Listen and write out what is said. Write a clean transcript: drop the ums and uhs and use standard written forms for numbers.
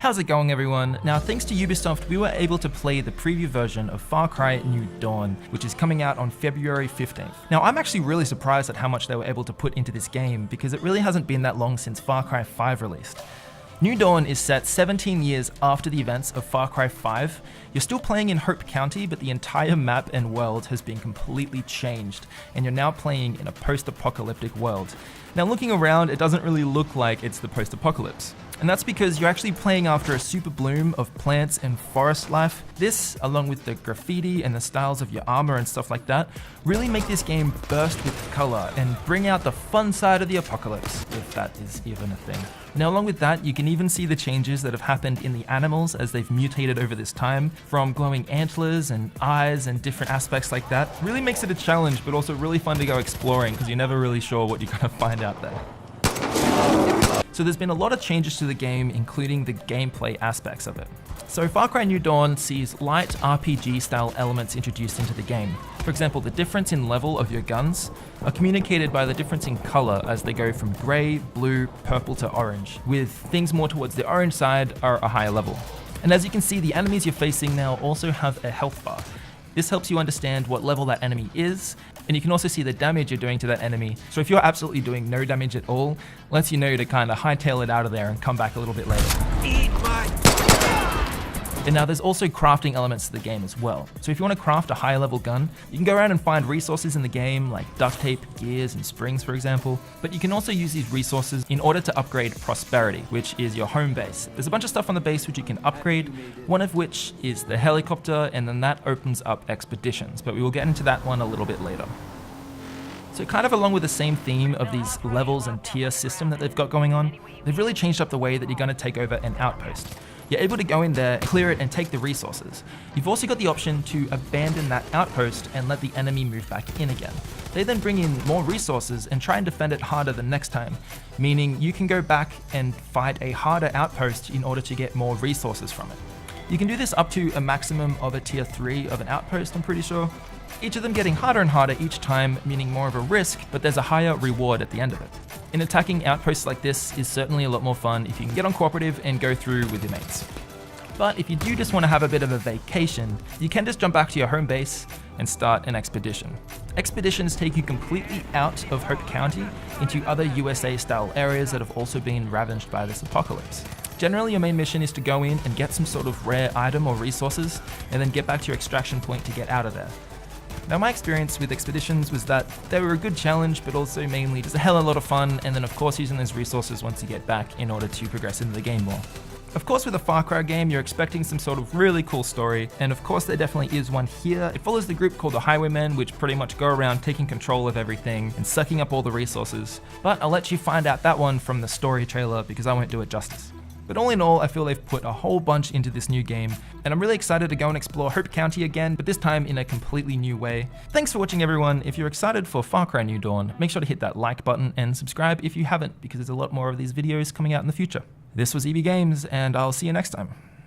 How's it going, everyone? Now, thanks to Ubisoft, we were able to play the preview version of Far Cry New Dawn, which is coming out on February 15th. Now, I'm actually really surprised at how much they were able to put into this game, because it really hasn't been that long since Far Cry 5 released. New Dawn is set 17 years after the events of Far Cry 5. You're still playing in Hope County, but the entire map and world has been completely changed, and you're now playing in a post-apocalyptic world. Now, looking around, it doesn't really look like it's the post-apocalypse. And that's because you're actually playing after a super bloom of plants and forest life. This, along with the graffiti and the styles of your armor and stuff like that, really make this game burst with color and bring out the fun side of the apocalypse, if that is even a thing. Now, along with that, you can even see the changes that have happened in the animals as they've mutated over this time, from glowing antlers and eyes and different aspects like that. Really makes it a challenge, but also really fun to go exploring because you're never really sure what you're gonna find out there. So there's been a lot of changes to the game, including the gameplay aspects of it. So Far Cry New Dawn sees light RPG style elements introduced into the game. For example, the difference in level of your guns are communicated by the difference in color as they go from gray, blue, purple to orange, with things more towards the orange side are a higher level. And as you can see, the enemies you're facing now also have a health bar. This helps you understand what level that enemy is, and you can also see the damage you're doing to that enemy. So if you're absolutely doing no damage at all, lets you know to kind of hightail it out of there and come back a little bit later. And now there's also crafting elements to the game as well. So if you want to craft a higher level gun, you can go around and find resources in the game like duct tape, gears, and springs, for example. But you can also use these resources in order to upgrade prosperity, which is your home base. There's a bunch of stuff on the base which you can upgrade, one of which is the helicopter, and then that opens up expeditions, but we will get into that one a little bit later. So kind of along with the same theme of these levels and tier system that they've got going on, they've really changed up the way that you're going to take over an outpost. You're able to go in there, clear it, and take the resources. You've also got the option to abandon that outpost and let the enemy move back in again. They then bring in more resources and try and defend it harder the next time, meaning you can go back and fight a harder outpost in order to get more resources from it. You can do this up to a maximum of a tier 3 of an outpost, I'm pretty sure. Each of them getting harder and harder each time, meaning more of a risk, but there's a higher reward at the end of it. And attacking outposts like this is certainly a lot more fun if you can get on cooperative and go through with your mates. But if you do just want to have a bit of a vacation, you can just jump back to your home base and start an expedition. Expeditions take you completely out of Hope County into other USA-style areas that have also been ravaged by this apocalypse. Generally, your main mission is to go in and get some sort of rare item or resources, and then get back to your extraction point to get out of there. Now, my experience with expeditions was that they were a good challenge, but also mainly just a hell of a lot of fun, and then of course using those resources once you get back in order to progress into the game more. Of course, with a Far Cry game, you're expecting some sort of really cool story, and of course there definitely is one here. It follows the group called the Highwaymen, which pretty much go around taking control of everything and sucking up all the resources. But I'll let you find out that one from the story trailer because I won't do it justice. But all in all, I feel they've put a whole bunch into this new game, and I'm really excited to go and explore Hope County again, but this time in a completely new way. Thanks for watching, everyone. If you're excited for Far Cry New Dawn, make sure to hit that like button and subscribe if you haven't, because there's a lot more of these videos coming out in the future. This was EB Games, and I'll see you next time.